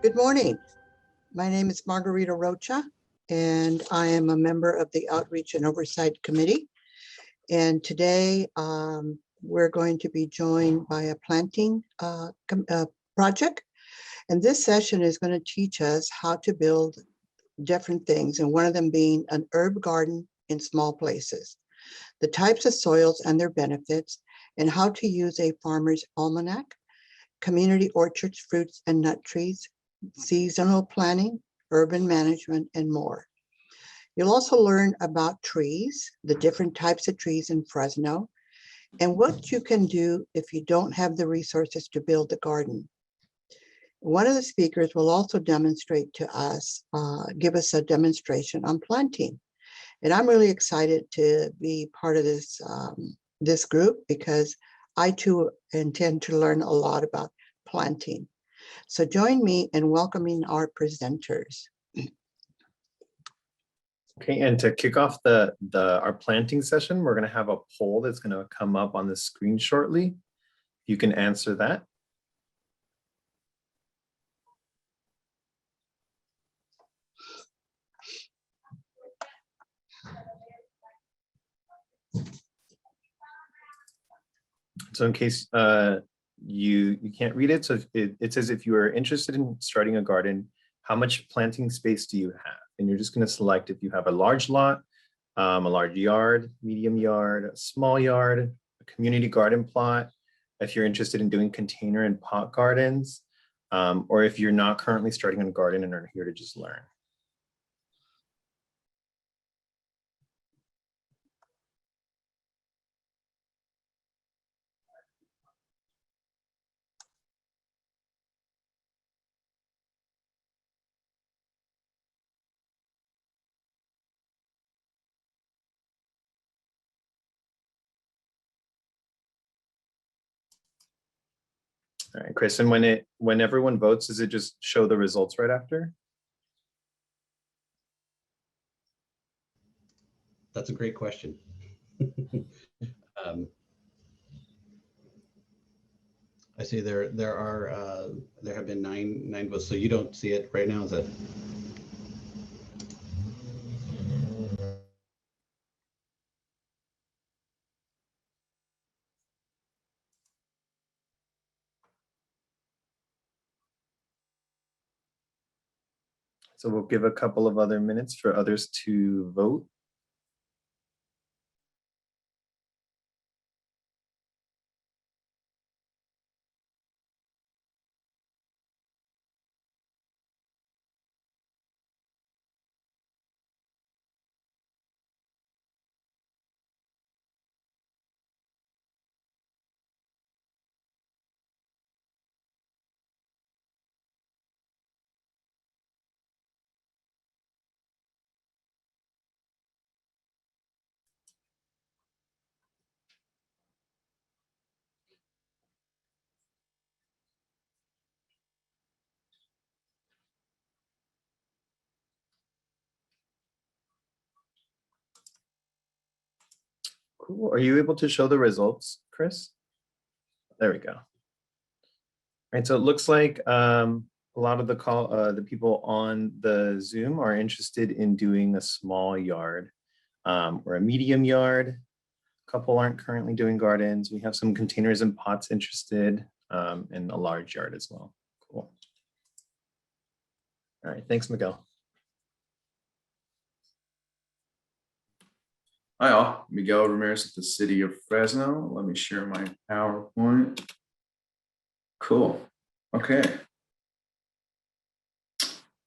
Good morning. My name is Margarita Rocha, and I am a member of the Outreach and Oversight Committee. And today we're going to be joined by a planting project. And this session is going to teach us how to build different things, and one of them being an herb garden in small places, the types of soils and their benefits, and how to use a farmer's almanac, community orchards, fruits and nut trees, seasonal planning, urban management, and more. You'll also learn about trees, the different types of trees in Fresno, and what you can do if you don't have the resources to build a garden. One of the speakers will also demonstrate to us, give us a demonstration on planting. And I'm really excited to be part of this, this group because I too intend to learn a lot about planting. So join me in welcoming our presenters. Okay, and to kick off our planting session, we're going to have a poll that's going to come up on the screen shortly. You can answer that. So in case you can't read it, so it says if you are interested in starting a garden, how much planting space do you have? And you're just going to select if you have a large lot, a large yard, medium yard, a small yard, a community garden plot, if you're interested in doing container and pot gardens, or if you're not currently starting a garden and are here to just learn. All right, Chris, and when everyone votes, does it just show the results right after? That's a great question. I see there have been nine votes, so you don't see it right now, is that? So we'll give a couple of other minutes for others to vote. Cool. Are you able to show the results, Chris? There we go. All right, so it looks like a lot of the people on the Zoom are interested in doing a small yard or a medium yard. A couple aren't currently doing gardens. We have some containers and pots interested, and a large yard as well. Cool. All right, thanks, Miguel. Hi all, Miguel Ramirez at the City of Fresno. Let me share my PowerPoint. Cool, okay.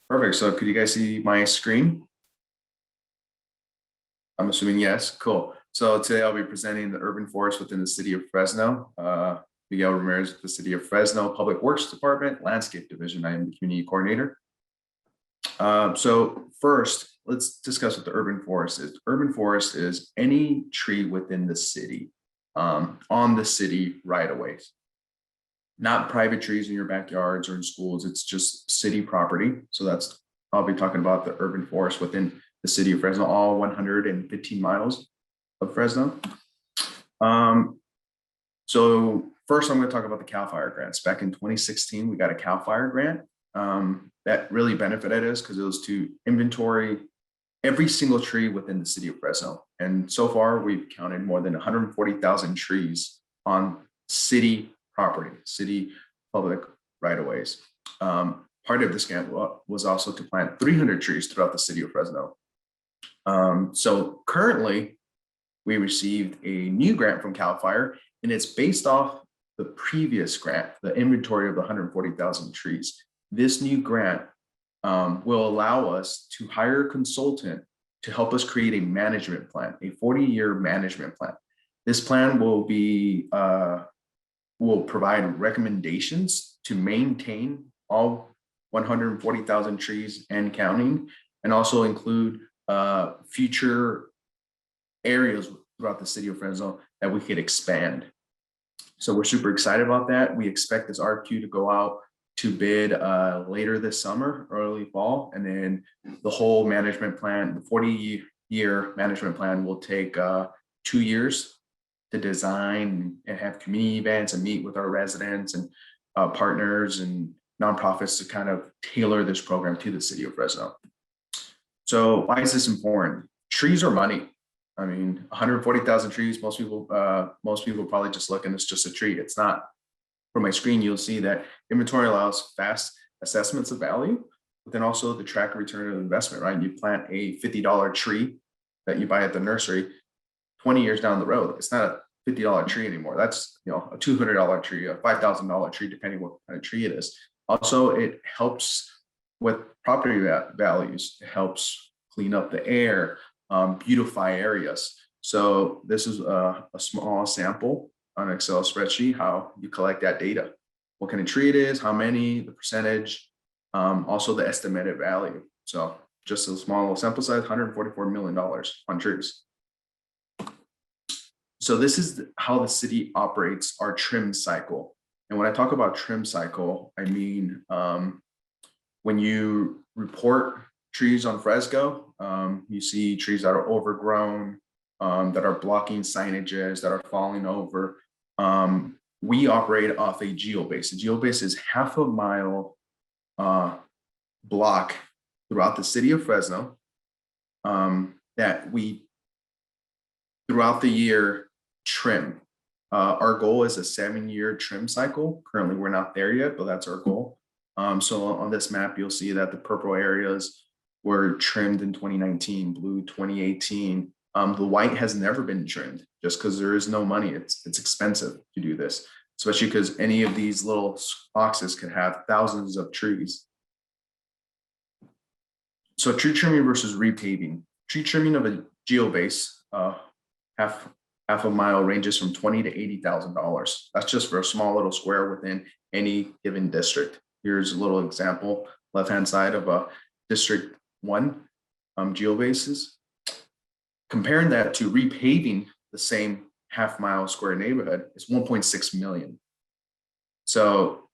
Perfect, so could you guys see my screen? I'm assuming yes, cool. So today I'll be presenting the urban forest within the City of Fresno. Miguel Ramirez at the City of Fresno Public Works Department, Landscape Division. I am the community coordinator. So first, let's discuss what the urban forest is. Urban forest is any tree within the city, on the city right-of-ways. Not private trees in your backyards or in schools, it's just city property. So that's, I'll be talking about the urban forest within the City of Fresno, all 115 miles of Fresno. So first I'm going to talk about the CAL FIRE grants. Back in 2016, we got a CAL FIRE grant that really benefited us because it was to inventory every single tree within the city of Fresno. And so far, we've counted more than 140,000 trees on city property, city public right-of-ways. Part of this grant was also to plant 300 trees throughout the city of Fresno. So currently, we received a new grant from CAL FIRE, and it's based off the previous grant, the inventory of the 140,000 trees. This new grant will allow us to hire a consultant to help us create a management plan, a 40-year management plan. This plan will provide recommendations to maintain all 140,000 trees and counting, and also include future areas throughout the city of Fresno that we could expand. So we're super excited about that. We expect this RFQ to go out to bid later this summer, early fall, and then the whole management plan, the 40-year management plan will take 2 years to design and have community events and meet with our residents and partners and nonprofits to kind of tailor this program to the city of Fresno. So why is this important? Trees are money. I mean, 140,000 trees, most people probably just look and it's just a tree. It's not. From my screen, you'll see that inventory allows fast assessments of value, but then also the track return of investment, right? You plant a $50 tree that you buy at the nursery 20 years down the road. It's not a $50 tree anymore. That's, you know, a $200 tree, a $5,000 tree, depending what kind of tree it is. Also, it helps with property values. It helps clean up the air, beautify areas. So this is a small sample on an Excel spreadsheet, how you collect that data, what kind of tree it is, how many, the percentage, also the estimated value. So just a small sample size, $144 million on trees. So this is how the city operates our trim cycle. And when I talk about trim cycle, I mean, when you report trees on Fresno, you see trees that are overgrown, that are blocking signages, that are falling over. We operate off a geobase. A geobase is half a mile block throughout the city of Fresno that we, throughout the year, trim. Our goal is a 7-year trim cycle. Currently, we're not there yet, but that's our goal. So on this map, you'll see that the purple areas were trimmed in 2019, blue 2018. The white has never been trimmed just because there is no money. It's expensive to do this, especially because any of these little boxes could have thousands of trees. So tree trimming versus repaving. Tree trimming of a geobase, half a mile, ranges from $20,000 to $80,000. That's just for a small little square within any given district. Here's a little example, left-hand side of a District 1 geobases. Comparing that to repaving the same half-mile square neighborhood is 1.6 million. So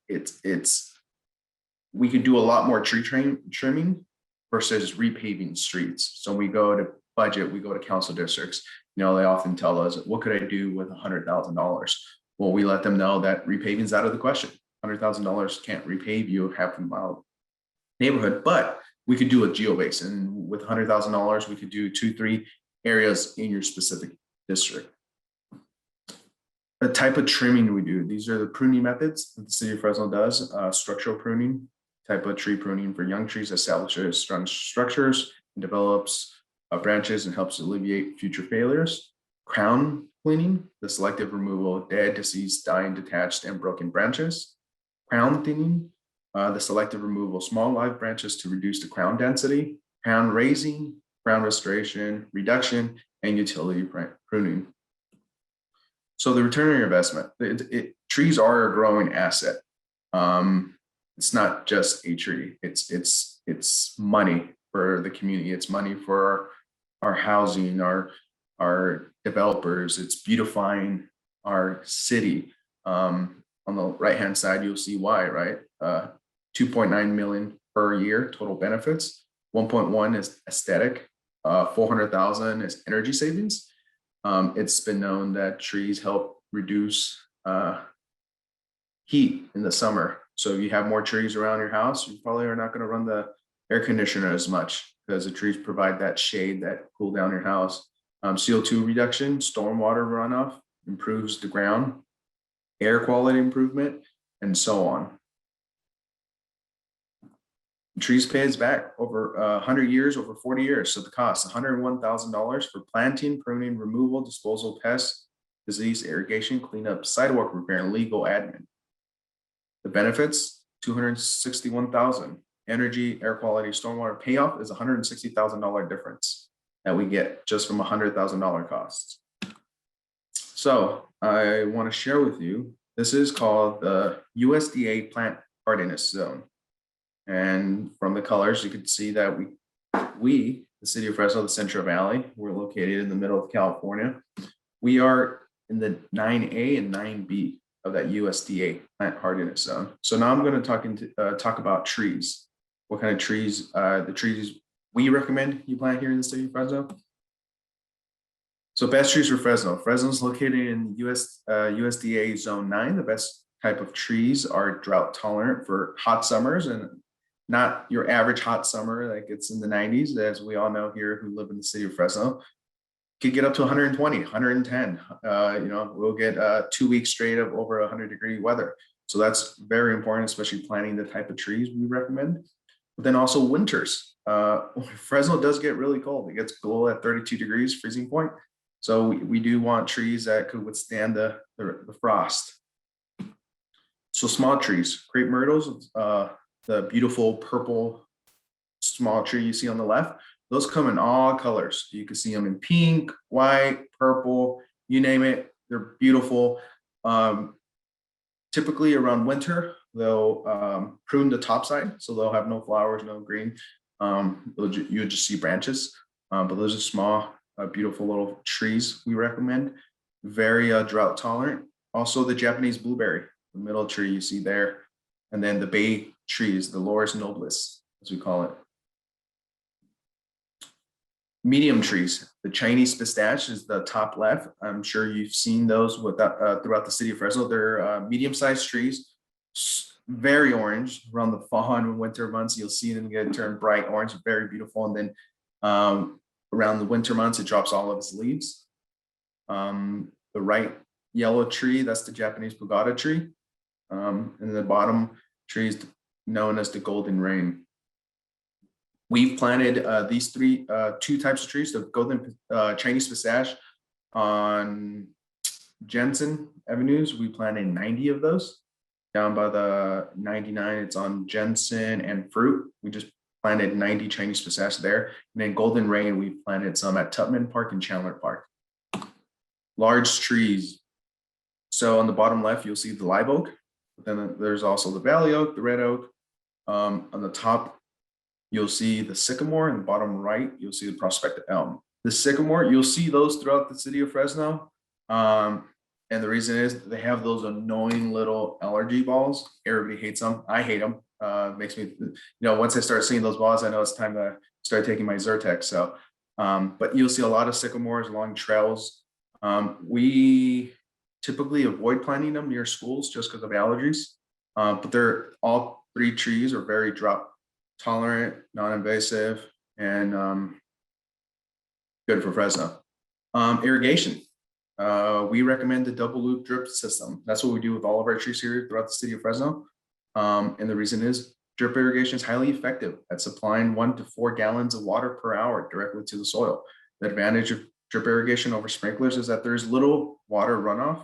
we could do a lot more tree trimming versus repaving streets. So we go to budget, we go to council districts. You know, they often tell us, what could I do with $100,000? Well, we let them know that repaving is out of the question. $100,000 can't repave you half a mile neighborhood, but we could do a geobase, and with $100,000, we could do 2-3 areas in your specific district. The type of trimming we do, these are the pruning methods that the city of Fresno does. Structural pruning, type of tree pruning for young trees, establishes strong structures, and develops branches and helps alleviate future failures. Crown cleaning, the selective removal of dead, deceased, dying, detached, and broken branches. Crown thinning, the selective removal of small live branches to reduce the crown density. Crown raising, crown restoration, reduction, and utility pruning. So the return on your investment, trees are a growing asset. It's not just a tree, it's money for the community. It's money for our housing, our developers. It's beautifying our city. On the right-hand side, you'll see why, right? 2.9 million per year total benefits. 1.1 is aesthetic. 400,000 is energy savings. It's been known that trees help reduce heat in the summer. So if you have more trees around your house, you probably are not going to run the air conditioner as much because the trees provide that shade that cool down your house. CO2 reduction, stormwater runoff improves the ground, air quality improvement, and so on. Trees pays back over 100 years, over 40 years. So the cost, $101,000 for planting, pruning, removal, disposal, pests, disease, irrigation, cleanup, sidewalk repair, and legal admin. The benefits, $261,000. Energy, air quality, stormwater payoff is $160,000 difference that we get just from $100,000 costs. So I want to share with you, this is called the USDA plant hardiness zone. And from the colors, you can see that we, the city of Fresno, the Central Valley, we're located in the middle of California. We are in the 9A and 9B of that USDA plant hardiness zone. So now I'm going to talk about trees. What kind of trees, the trees we recommend you plant here in the city of Fresno. So best trees for Fresno. Fresno is located in USDA zone 9. The best type of trees are drought tolerant for hot summers and not your average hot summer like it's in the 90s, as we all know here who live in the city of Fresno. Could get up to 120, 110. We'll get 2 weeks straight of over 100-degree weather. So that's very important, especially planting the type of trees we recommend. But then also winters. Fresno does get really cold. It gets below at 32 degrees freezing point. So we do want trees that could withstand the frost. So small trees, crepe myrtles, the beautiful purple small tree you see on the left, those come in all colors. You can see them in pink, white, purple, you name it. They're beautiful. Typically around winter, they'll prune the top side, so they'll have no flowers, no green. You'll just see branches, but those are small, beautiful little trees we recommend. Very drought tolerant. Also the Japanese blueberry, the middle tree you see there. And then the bay trees, the Laurus nobilis, as we call it. Medium trees, the Chinese pistache is the top left. I'm sure you've seen those throughout the city of Fresno. They're medium-sized trees, very orange. Around the fall and winter months, you'll see them get turned bright orange, very beautiful. And then around the winter months, it drops all of its leaves. The right yellow tree, that's the Japanese pagoda tree. And the bottom tree is known as the golden rain. We've planted these two types of trees, the golden Chinese pistache on Jensen Avenues. We planted 90 of those. Down by the 99, it's on Jensen and Fruit. We just planted 90 Chinese pistache there. And then golden rain, we planted some at Tubman Park and Chandler Park. Large trees. So on the bottom left, you'll see the live oak. But then there's also the valley oak, the red oak. On the top, you'll see the sycamore, and the bottom right, you'll see the prospective elm. The sycamore, you'll see those throughout the city of Fresno. And the reason is they have those annoying little allergy balls. Everybody hates them. I hate them. Makes me, once I start seeing those balls, I know it's time to start taking my Zyrtec. So, but you'll see a lot of sycamores along trails. We typically avoid planting them near schools just because of allergies. But they're all three trees are very drought tolerant, non-invasive, and good for Fresno. Irrigation. We recommend the double loop drip system. That's what we do with all of our trees here throughout the city of Fresno. And the reason is drip irrigation is highly effective at supplying 1 to 4 gallons of water per hour directly to the soil. The advantage of drip irrigation over sprinklers is that there's little water runoff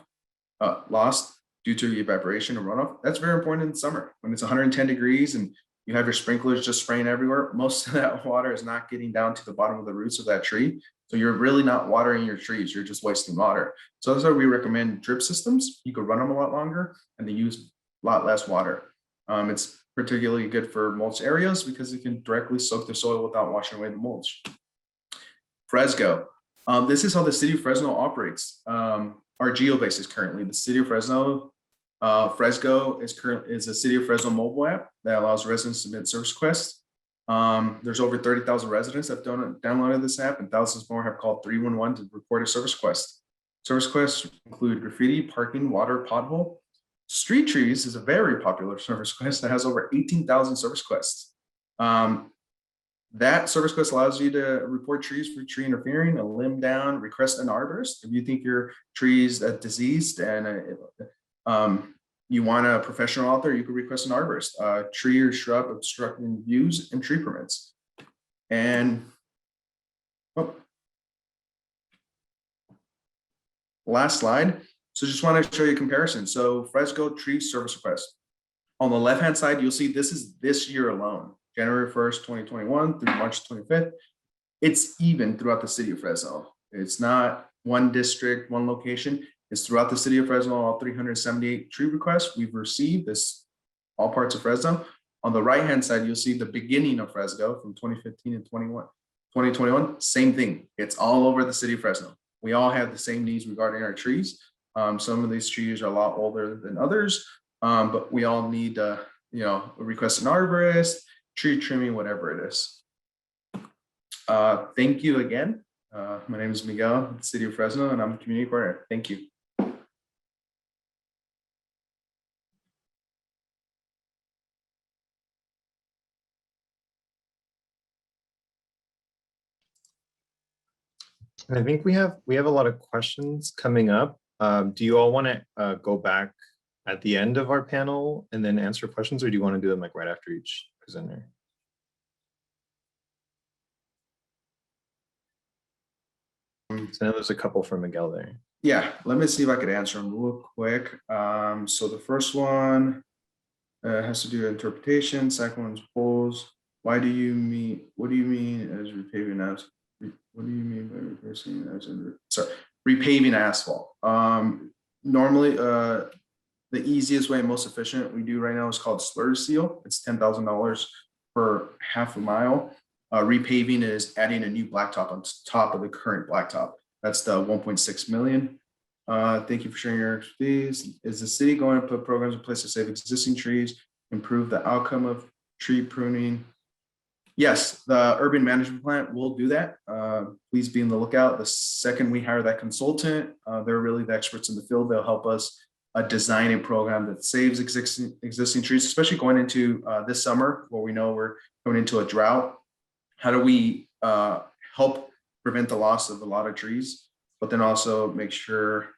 lost due to evaporation and runoff. That's very important in the summer when it's 110 degrees and you have your sprinklers just spraying everywhere. Most of that water is not getting down to the bottom of the roots of that tree. So you're really not watering your trees. You're just wasting water. So that's why we recommend drip systems. You could run them a lot longer and they use a lot less water. It's particularly good for mulch areas because it can directly soak the soil without washing away the mulch. Fresco. This is how the city of Fresno operates. Our geo-base is currently the city of Fresno. Fresco is a city of Fresno mobile app that allows residents to submit service requests. There's over 30,000 residents that have downloaded this app, and thousands more have called 311 to report a service request. Service requests include graffiti, parking, water, pothole. Street trees is a very popular service quest that has over 18,000 service quests. That service quest allows you to report trees for tree interfering, a limb down, request an arborist. If you think your tree is diseased and you want a professional out there, you could request an arborist, tree or shrub obstructing views and tree permits. And last slide. So just want to show you a comparison. So Fresno tree service request. On the left-hand side, you'll see this is this year alone, January 1st, 2021 through March 25th. It's even throughout the city of Fresno. It's not one district, one location. It's throughout the city of Fresno, all 378 tree requests we've received, this all parts of Fresno. On the right-hand side, you'll see the beginning of Fresno from 2015 and 2021, same thing. It's all over the city of Fresno. We all have the same needs regarding our trees. Some of these trees are a lot older than others, but we all need request an arborist, tree trimming, whatever it is. Thank you again. My name is Miguel, with the city of Fresno, and I'm the community coordinator. Thank you. I think we have a lot of questions coming up. Do you all want to go back at the end of our panel and then answer questions, or do you want to do them like right after each presenter? So I know there's a couple from Miguel there. Yeah, let me see if I could answer them real quick. So the first one has to do with interpretation. Second one's polls. What do you mean as repaving as? What do you mean by reversing as repaving asphalt? Normally, the easiest way, most efficient we do right now is called slur seal. It's $10,000 per half a mile. Repaving is adding a new blacktop on top of the current blacktop. That's the 1.6 million. Thank you for sharing your expertise. Is the city going to put programs in place to save existing trees, improve the outcome of tree pruning? Yes, the urban management plan will do that. Please be on the lookout. The second we hire that consultant, they're really the experts in the field. They'll help us design a program that saves existing trees, especially going into this summer where we know we're going into a drought. How do we help prevent the loss of a lot of trees, but then also make sure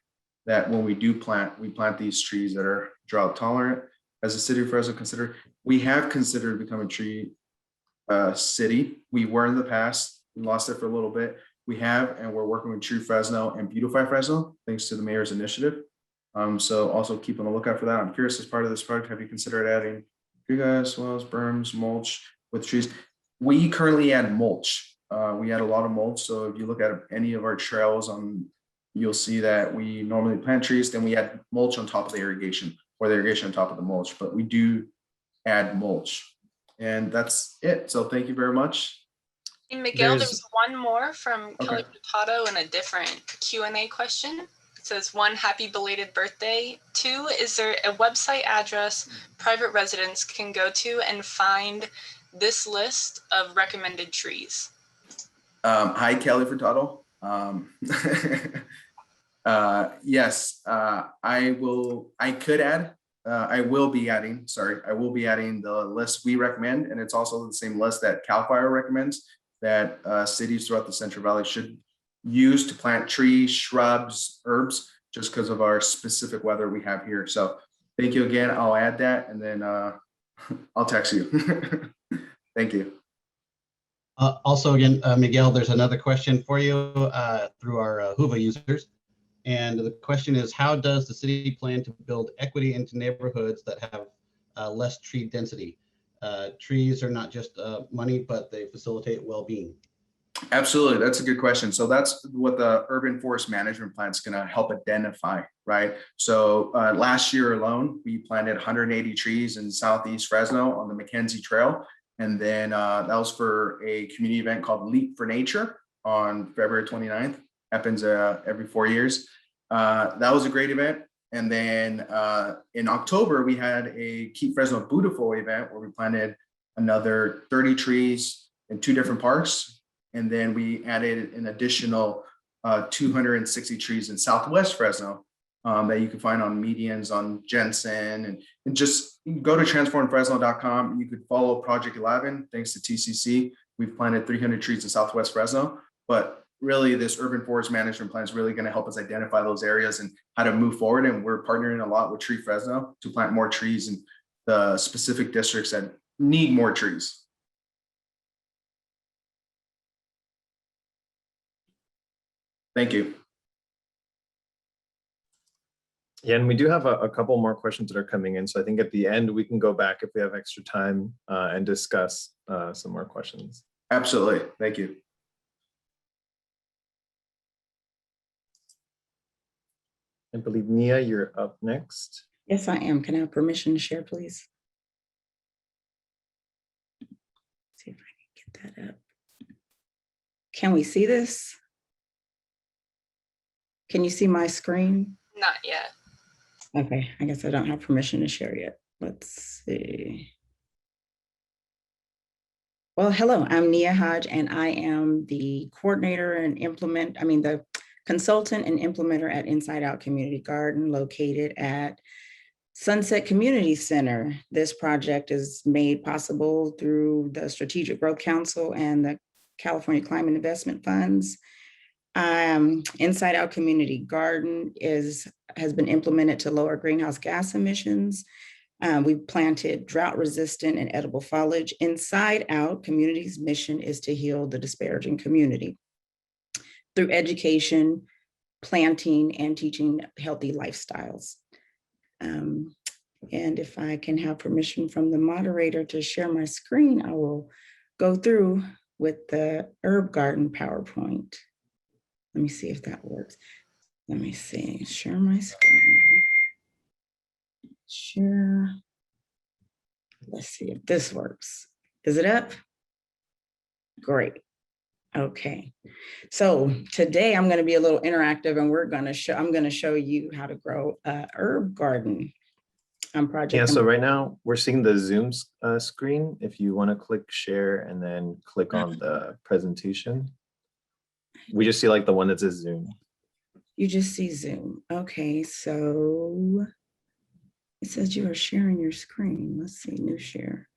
that when we do plant, we plant these trees that are drought tolerant. As a city of Fresno, we have considered becoming tree city. We were in the past, we lost it for a little bit. We have, and we're working with True Fresno and Beautify Fresno, thanks to the mayor's initiative. So also keep on the lookout for that. I'm curious, as part of this project, have you considered adding tree guys, wells, berms, mulch with trees? We currently add mulch. We add a lot of mulch. So if you look at any of our trails you'll see that we normally plant trees, then we add mulch on top of the irrigation, or the irrigation on top of the mulch, but we do add mulch. And that's it. So thank you very much. Hey, Miguel, there's one more from Kelly Furtado in a different Q&A question. It says, 1, happy belated birthday. 2, is there a website address private residents can go to and find this list of recommended trees? Hi, Kelly Furtado. Yes, I will be adding the list we recommend, and it's also the same list that CAL FIRE recommends that cities throughout the Central Valley should use to plant trees, shrubs, herbs, just because of our specific weather we have here. So thank you again. I'll add that, and then I'll text you. Thank you. Also, again, Miguel, there's another question for you through our Whova users. And the question is, how does the city plan to build equity into neighborhoods that have less tree density? Trees are not just money, but they facilitate well-being. Absolutely, that's a good question. So that's what the urban forest management plan is going to help identify, right? So last year alone, we planted 180 trees in Southeast Fresno on the Mackenzie Trail. And then that was for a community event called Leap for Nature on February 29th. Happens every 4 years. That was a great event. And then in October, we had a Keep Fresno Beautiful event where we planted another 30 trees in 2 different parks. And then we added an additional 260 trees in Southwest Fresno that you can find on medians on Jensen, and just go to transformfresno.com and you could follow Project 11. Thanks to TCC, we've planted 300 trees in Southwest Fresno, but really this urban forest management plan is really going to help us identify those areas and how to move forward. And we're partnering a lot with Tree Fresno to plant more trees in the specific districts that need more trees. Thank you. Yeah, and we do have a couple more questions that are coming in. So I think at the end, we can go back if we have extra time and discuss some more questions. Absolutely. Thank you. I believe, Nia, you're up next. Yes, I am. Can I have permission to share, please? See if I can get that up. Can we see this? Can you see my screen? Not yet. Okay, I guess I don't have permission to share yet. Let's see. Well, hello, I'm Nia Hodge, and I am the coordinator and the consultant and implementer at Inside Out Community Garden located at Sunset Community Center. This project is made possible through the Strategic Growth Council and the California Climate Investment Funds. Inside Out Community Garden has been implemented to lower greenhouse gas emissions. We've planted drought-resistant and edible foliage. Inside Out Community's mission is to heal the disparaging community through education, planting, and teaching healthy lifestyles. And if I can have permission from the moderator to share my screen, I will go through with the herb garden PowerPoint. Let me see if that works. Let me see, share my screen. Share. Let's see if this works. Is it up? Great. Okay. So today I'm going to be a little interactive, and I'm going to show you how to grow a herb garden. Yeah, so right now we're seeing the Zoom screen. If you want to click share and then click on the presentation. We just see like the one that says Zoom. You just see Zoom. Okay, so it says you are sharing your screen. Let's see, new share.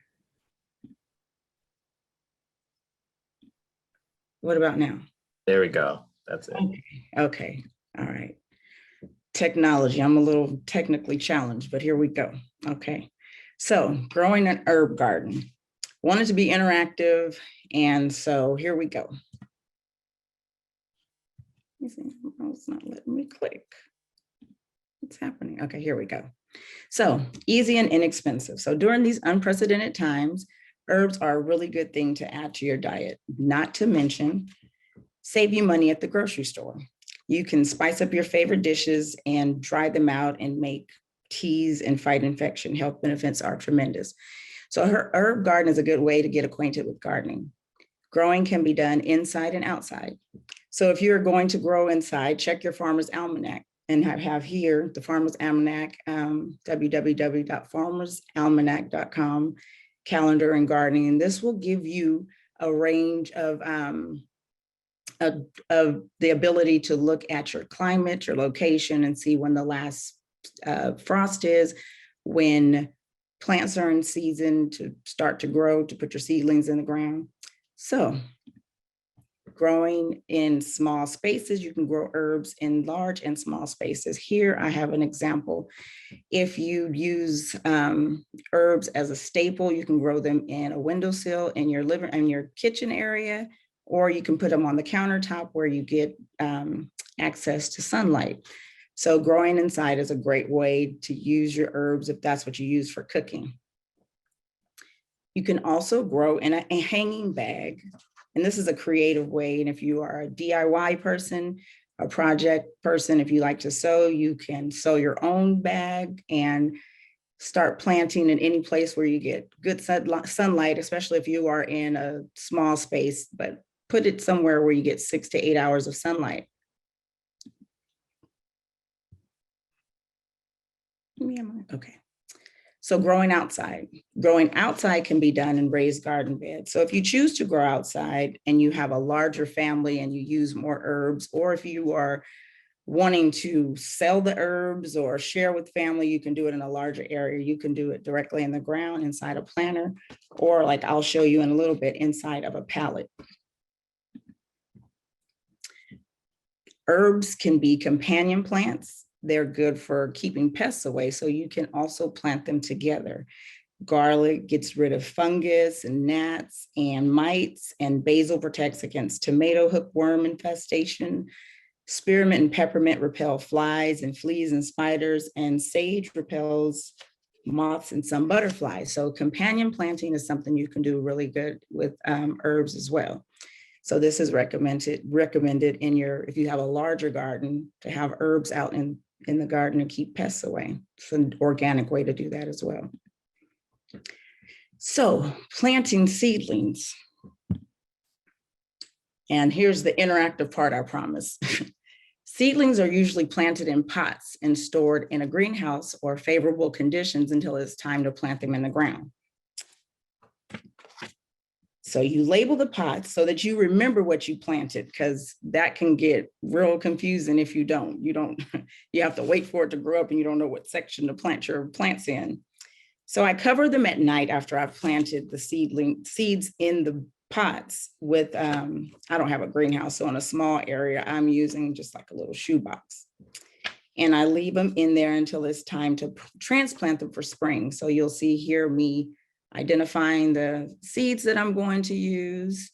What about now? There we go. That's it. Okay. All right. Technology. I'm a little technically challenged, but here we go. Okay. So growing an herb garden. Wanted to be interactive, and so here we go. Oh, it's not letting me click. What's happening? Okay, here we go. So easy and inexpensive. So during these unprecedented times, herbs are a really good thing to add to your diet, not to mention save you money at the grocery store. You can spice up your favorite dishes and dry them out and make teas and fight infection. Health benefits are tremendous. So her herb garden is a good way to get acquainted with gardening. Growing can be done inside and outside. So if you're going to grow inside, check your farmer's almanac, and have here the farmer's almanac, www.farmersalmanac.com, calendar and gardening. And this will give you a range of the ability to look at your climate, your location, and see when the last frost is, when plants are in season to start to grow, to put your seedlings in the ground. So growing in small spaces, you can grow herbs in large and small spaces. Here I have an example. If you use herbs as a staple, you can grow them in a windowsill in your kitchen area, or you can put them on the countertop where you get access to sunlight. So growing inside is a great way to use your herbs if that's what you use for cooking. You can also grow in a hanging bag. And this is a creative way. And if you are a DIY person, a project person, if you like to sew, you can sew your own bag and start planting in any place where you get good sunlight, especially if you are in a small space, but put it somewhere where you get 6 to 8 hours of sunlight. Okay. So growing outside can be done in raised garden beds. So if you choose to grow outside and you have a larger family and you use more herbs, or if you are wanting to sell the herbs or share with family, you can do it in a larger area. You can do it directly in the ground inside a planter, or like I'll show you in a little bit, inside of a pallet. Herbs can be companion plants. They're good for keeping pests away, so you can also plant them together. Garlic gets rid of fungus and gnats and mites, and basil protects against tomato hookworm infestation. Spearmint and peppermint repel flies and fleas and spiders, and sage repels moths and some butterflies. So companion planting is something you can do really good with herbs as well. So this is recommended in your, if you have a larger garden, to have herbs out in the garden to keep pests away. It's an organic way to do that as well. So planting seedlings. And here's the interactive part, I promise. Seedlings are usually planted in pots and stored in a greenhouse or favorable conditions until it's time to plant them in the ground. So you label the pots so that you remember what you planted, because that can get real confusing if you don't. You have to wait for it to grow up and you don't know what section to plant your plants in. So I cover them at night after I've planted the seeds in the pots with, I don't have a greenhouse, so in a small area, I'm using just like a little shoebox. And I leave them in there until it's time to transplant them for spring. So you'll see here me identifying the seeds that I'm going to use,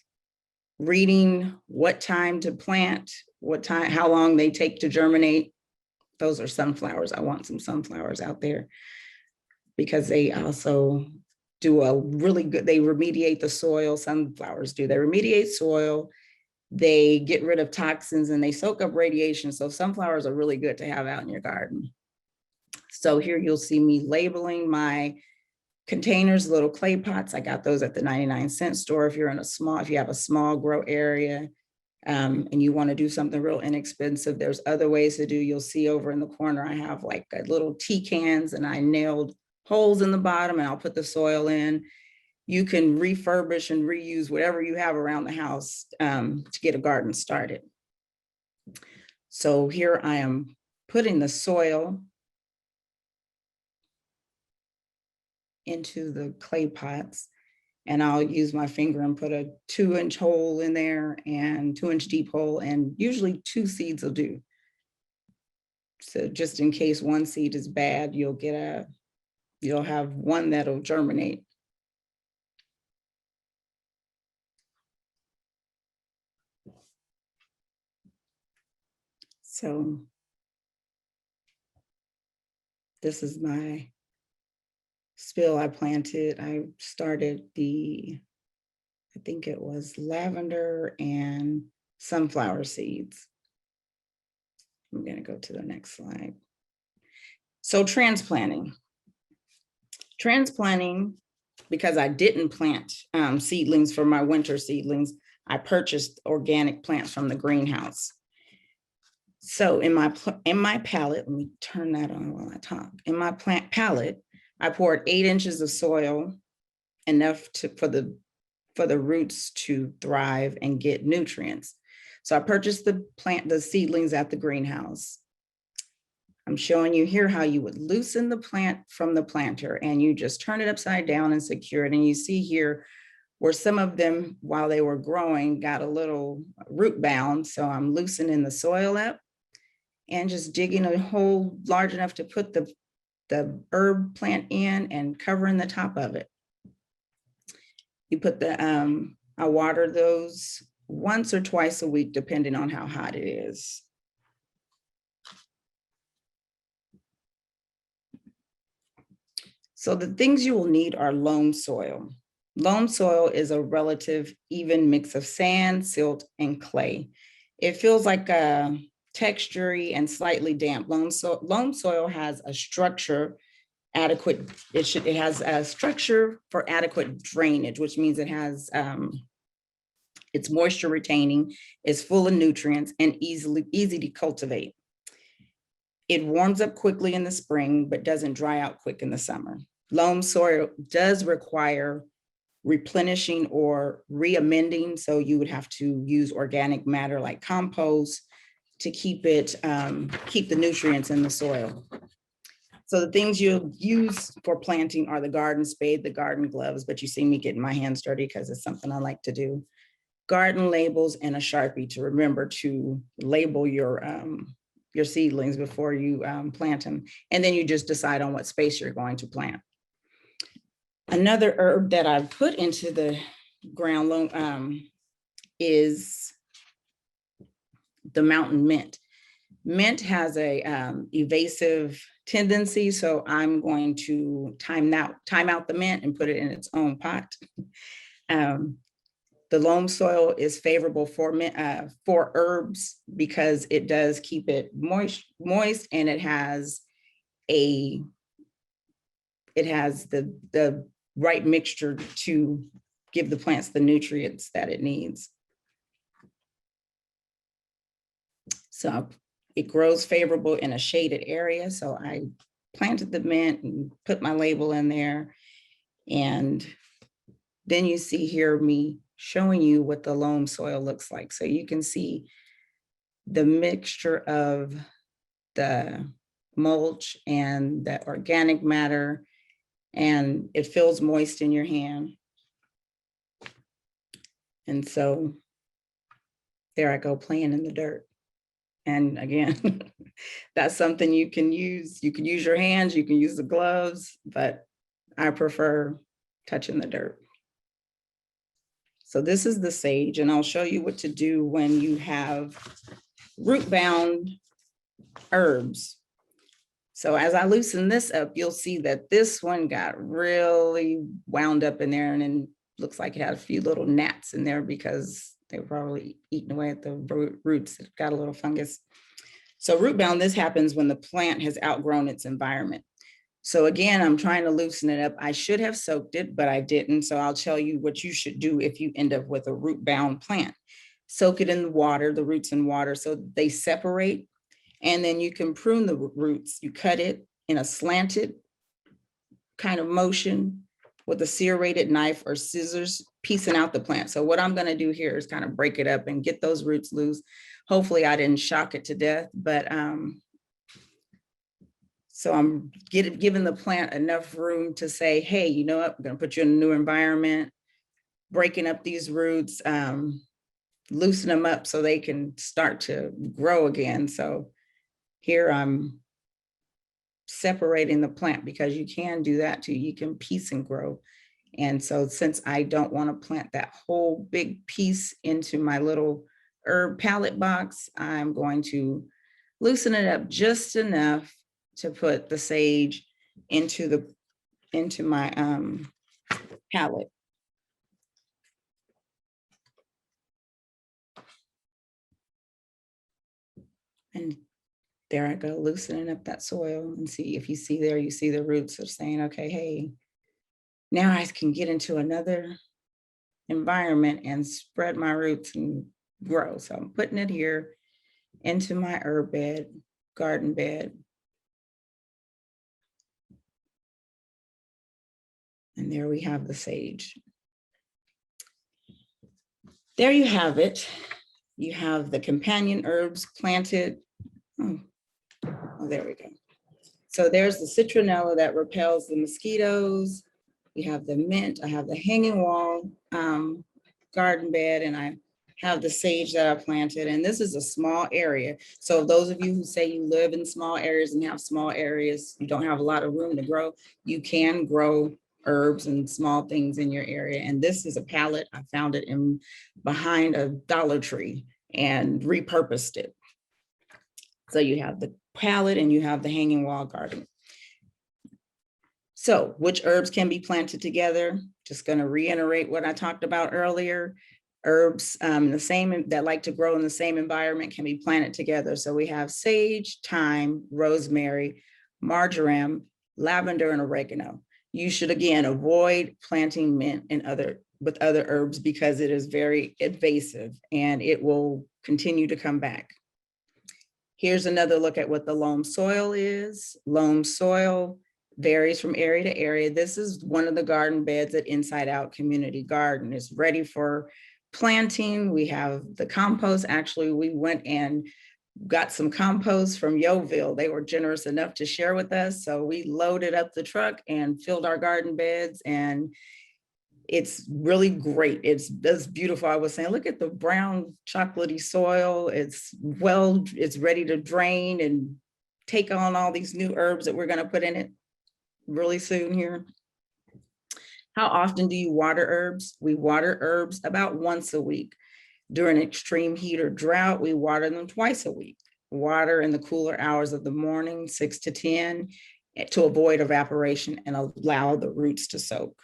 reading what time to plant, how long they take to germinate. Those are sunflowers. I want some sunflowers out there because they also do a really good, they remediate the soil. Sunflowers do, they remediate soil, they get rid of toxins, and they soak up radiation. So sunflowers are really good to have out in your garden. So here you'll see me labeling my containers, little clay pots. I got those at the 99-cent store. If you have a small grow area and you want to do something real inexpensive, there's other ways to do. You'll see over in the corner, I have like little tea cans, and I nailed holes in the bottom, and I'll put the soil in. You can refurbish and reuse whatever you have around the house to get a garden started. So here I am putting the soil into the clay pots, and I'll use my finger and put a 2-inch hole in there and 2-inch deep hole, and usually 2 seeds will do. So just in case one seed is bad, you'll have one that'll germinate. So this is my spill I planted. I started I think it was lavender and sunflower seeds. I'm going to go to the next slide. So transplanting, because I didn't plant seedlings for my winter seedlings, I purchased organic plants from the greenhouse. So in my pallet, let me turn that on while I talk. In my plant pallet, I poured 8 inches of soil, enough for the roots to thrive and get nutrients. So I purchased the seedlings at the greenhouse. I'm showing you here how you would loosen the plant from the planter, and you just turn it upside down and secure it. And you see here where some of them, while they were growing, got a little root bound. So I'm loosening the soil up and just digging a hole large enough to put the herb plant in and covering the top of it. You put I water those once or twice a week, depending on how hot it is. So the things you will need are loam soil. Loam soil is a relative even mix of sand, silt, and clay. It feels like a textury and slightly damp. Loam soil has a structure adequate. It has a structure for adequate drainage, which means it has it's moisture retaining, it's full of nutrients, and easy to cultivate. It warms up quickly in the spring, but doesn't dry out quick in the summer. Loam soil does require replenishing or re-amending, so you would have to use organic matter like compost to keep it, keep the nutrients in the soil. So the things you'll use for planting are the garden spade, the garden gloves, but you see me getting my hands dirty because it's something I like to do. Garden labels and a Sharpie to remember to label your seedlings before you plant them. And then you just decide on what space you're going to plant. Another herb that I've put into the ground is the mountain mint. Mint has a evasive tendency, so I'm going to time out the mint and put it in its own pot. The loam soil is favorable for herbs because it does keep it moist, and it has the right mixture to give the plants the nutrients that it needs. So it grows favorable in a shaded area. So I planted the mint and put my label in there. And then you see here me showing you what the loam soil looks like. So you can see the mixture of the mulch and the organic matter, and it feels moist in your hand. And so there I go playing in the dirt. And again, that's something you can use. You can use your hands, you can use the gloves, but I prefer touching the dirt. So this is the sage, and I'll show you what to do when you have root-bound herbs. So as I loosen this up, you'll see that this one got really wound up in there, and then looks like it had a few little gnats in there because they were probably eating away at the roots. It got a little fungus. So root-bound, this happens when the plant has outgrown its environment. So again, I'm trying to loosen it up. I should have soaked it, but I didn't. So I'll tell you what you should do if you end up with a root-bound plant. Soak it in the water, the roots in water, so they separate. And then you can prune the roots. You cut it in a slanted kind of motion with a serrated knife or scissors, piecing out the plant. So what I'm going to do here is kind of break it up and get those roots loose. Hopefully I didn't shock it to death, but so I'm giving the plant enough room to say, hey, you know what, I'm going to put you in a new environment, breaking up these roots, loosen them up so they can start to grow again. So here I'm separating the plant because you can do that too. You can piece and grow. And so since I don't want to plant that whole big piece into my little herb palette box, I'm going to loosen it up just enough to put the sage into my palette. And there I go, loosening up that soil, and see if you see there, you see the roots are saying, okay, hey, now I can get into another environment and spread my roots and grow. So I'm putting it here into my herb bed, garden bed. And there we have the sage. There you have it. You have the companion herbs planted. Oh, there we go. So there's the citronella that repels the mosquitoes. We have the mint. I have the hanging wall garden bed, and I have the sage that I planted. And this is a small area. So those of you who say you live in small areas and have small areas, you don't have a lot of room to grow, you can grow herbs and small things in your area. And this is a pallet. I found it behind a Dollar Tree and repurposed it. So you have the pallet and you have the hanging wall garden. So which herbs can be planted together? Just going to reiterate what I talked about earlier. Herbs that like to grow in the same environment can be planted together. So we have sage, thyme, rosemary, marjoram, lavender, and oregano. You should, again, avoid planting mint and with other herbs because it is very invasive and it will continue to come back. Here's another look at what the loam soil is. Loam soil varies from area to area. This is one of the garden beds at Inside Out Community Garden. It's ready for planting. We have the compost. Actually, we went and got some compost from Yeovil. They were generous enough to share with us. So we loaded up the truck and filled our garden beds, and it's really great. It's beautiful. I was saying, look at the brown chocolatey soil. It's ready to drain and take on all these new herbs that we're going to put in it really soon here. How often do you water herbs? We water herbs about once a week. During extreme heat or drought, we water them twice a week. Water in the cooler hours of the morning, 6 to 10, to avoid evaporation and allow the roots to soak.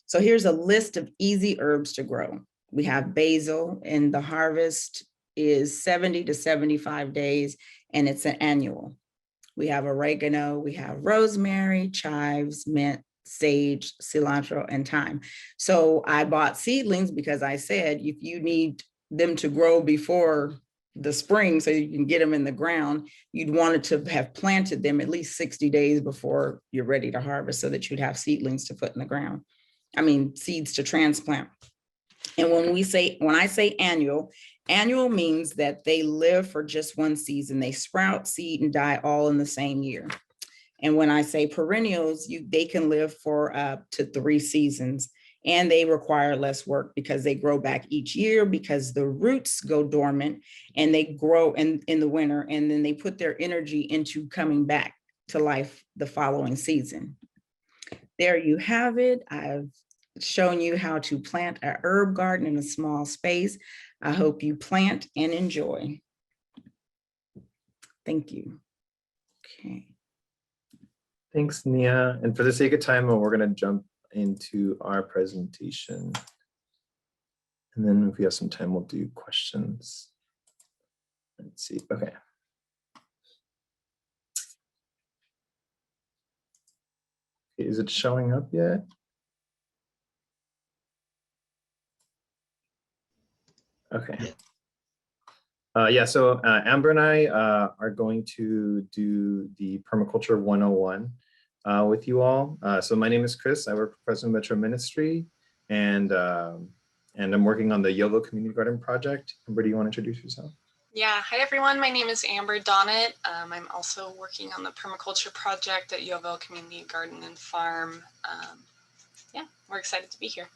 So here's a list of easy herbs to grow. We have basil, and the harvest is 70 to 75 days, and it's an annual. We have oregano, we have rosemary, chives, mint, sage, cilantro, and thyme. So I bought seedlings because I said, if you need them to grow before the spring so you can get them in the ground, you'd wanted to have planted them at least 60 days before you're ready to harvest so that you'd have seedlings to put in the ground. I mean, seeds to transplant. And when I say annual means that they live for just one season. They sprout, seed, and die all in the same year. And when I say perennials, they can live for up to 3 seasons, and they require less work because they grow back each year, because the roots go dormant and they grow in the winter, and then they put their energy into coming back to life the following season. There you have it. I've shown you how to plant a herb garden in a small space. I hope you plant and enjoy. Thank you. Okay. Thanks, Nia. And for the sake of time, we're going to jump into our presentation. And then if we have some time, we'll do questions. Let's see. Okay. Is it showing up yet? Okay. Yeah, so Amber and I are going to do the Permaculture 101 with you all. So my name is Chris. I work for Fresno Metro Ministry, and I'm working on the Yeovil Community Garden Project. Amber, do you want to introduce yourself? Yeah, hi everyone. My name is Amber Donnet. I'm also working on the permaculture project at Yeovil Community Garden and Farm. Yeah, we're excited to be here.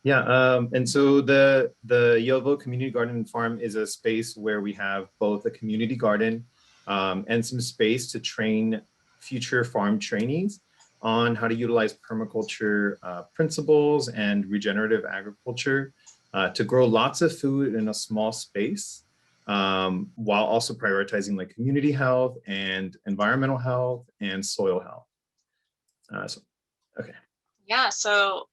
Yeah, and so the Yeovil Community Garden and Farm is a space where we have both a community garden and some space to train future farm trainees on how to utilize permaculture principles and regenerative agriculture to grow lots of food in a small space, while also prioritizing like community health and environmental health and soil health. Okay. Yeah, so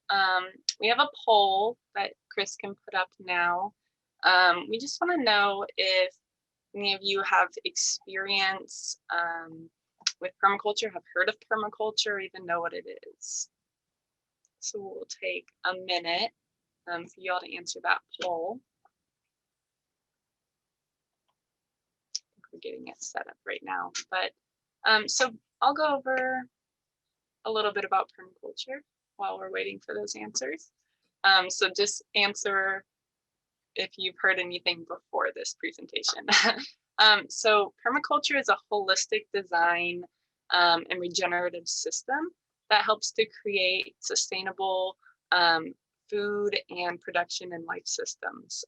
we have a poll that Chris can put up now. We just want to know if any of you have experience with permaculture, have heard of permaculture, or even know what it is. So we'll take a minute for you all to answer that poll. I think we're getting it set up right now, but so I'll go over a little bit about permaculture while we're waiting for those answers. So just answer if you've heard anything before this presentation. So permaculture is a holistic design and regenerative system that helps to create sustainable food and production and life systems.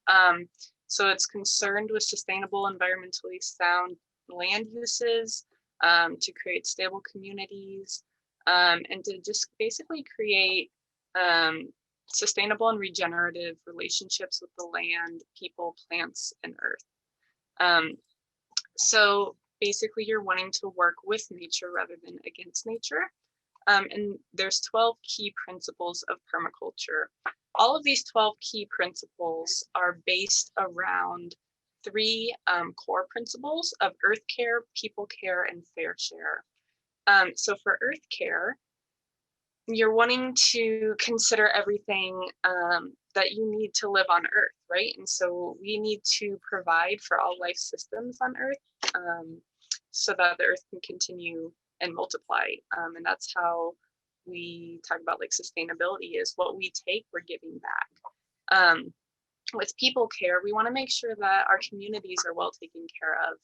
So it's concerned with sustainable, environmentally sound land uses to create stable communities, and to just basically create sustainable and regenerative relationships with the land, people, plants, and earth. So basically you're wanting to work with nature rather than against nature. And there's 12 key principles of permaculture. All of these 12 key principles are based around 3 core principles of earth care, people care, and fair share. So for earth care, you're wanting to consider everything that you need to live on earth, right? And so we need to provide for all life systems on earth so that the earth can continue and multiply. And that's how we talk about like sustainability, is what we take, we're giving back. with people care, we want to make sure that our communities are well taken care of.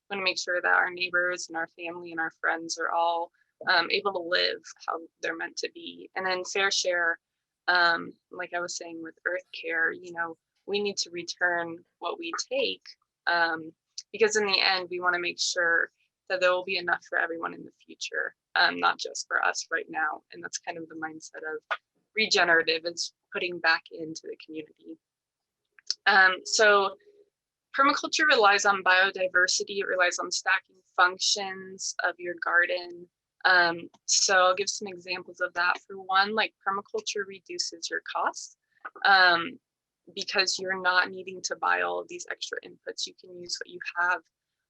We want to make sure that our neighbors and our family and our friends are all able to live how they're meant to be. And then fair share, like I was saying with earth care, you know, we need to return what we take, because in the end, we want to make sure that there will be enough for everyone in the future, not just for us right now. And that's kind of the mindset of regenerative, is putting back into the community. So permaculture relies on biodiversity. It relies on stacking functions of your garden. So I'll give some examples of that. For one, like permaculture reduces your costs, because you're not needing to buy all of these extra inputs. You can use what you have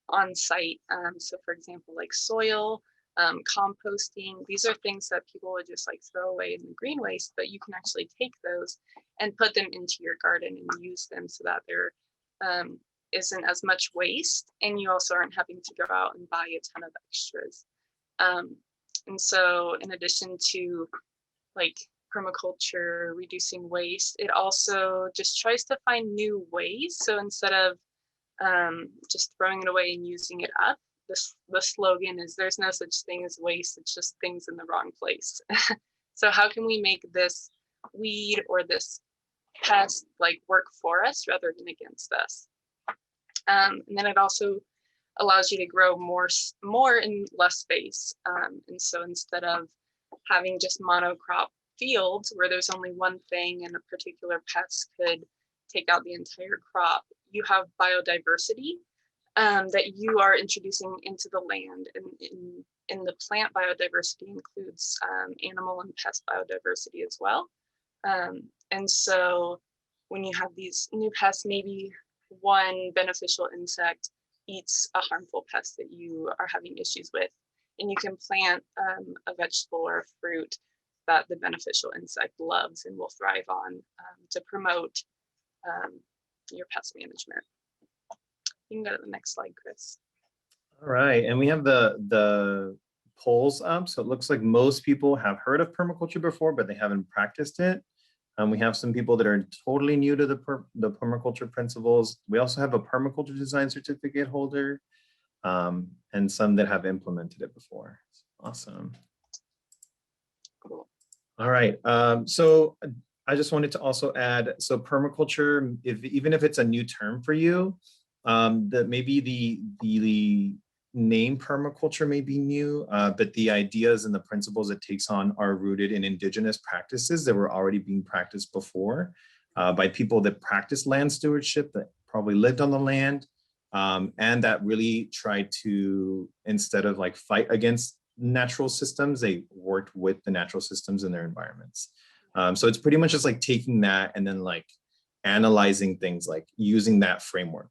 on site. So for example, like soil, composting, these are things that people would just like throw away in the green waste, but you can actually take those and put them into your garden and use them so that there isn't as much waste, and you also aren't having to go out and buy a ton of extras. And so in addition to like permaculture reducing waste, it also just tries to find new ways. So instead of just throwing it away and using it up, the slogan is there's no such thing as waste, it's just things in the wrong place. So how can we make this weed or this pest like work for us rather than against us? And then it also allows you to grow more in less space. And so instead of having just monocrop fields where there's only one thing and a particular pest could take out the entire crop, you have biodiversity that you are introducing into the land. And in the plant biodiversity includes animal and pest biodiversity as well. And so when you have these new pests, maybe one beneficial insect eats a harmful pest that you are having issues with, and you can plant a vegetable or a fruit that the beneficial insect loves and will thrive on, to promote your pest management. You can go to the next slide, Chris. All right, and we have the polls up. So it looks like most people have heard of permaculture before, but they haven't practiced it. We have some people that are totally new to the permaculture principles. We also have a permaculture design certificate holder, and some that have implemented it before. Awesome. Cool. All right, so I just wanted to also add, so permaculture, even if it's a new term for you, that maybe the name permaculture may be new, but the ideas and the principles it takes on are rooted in indigenous practices that were already being practiced before by people that practiced land stewardship, that probably lived on the land, and that really tried to, instead of like fight against natural systems, they worked with the natural systems in their environments. So it's pretty much just like taking that and then like analyzing things, like using that framework.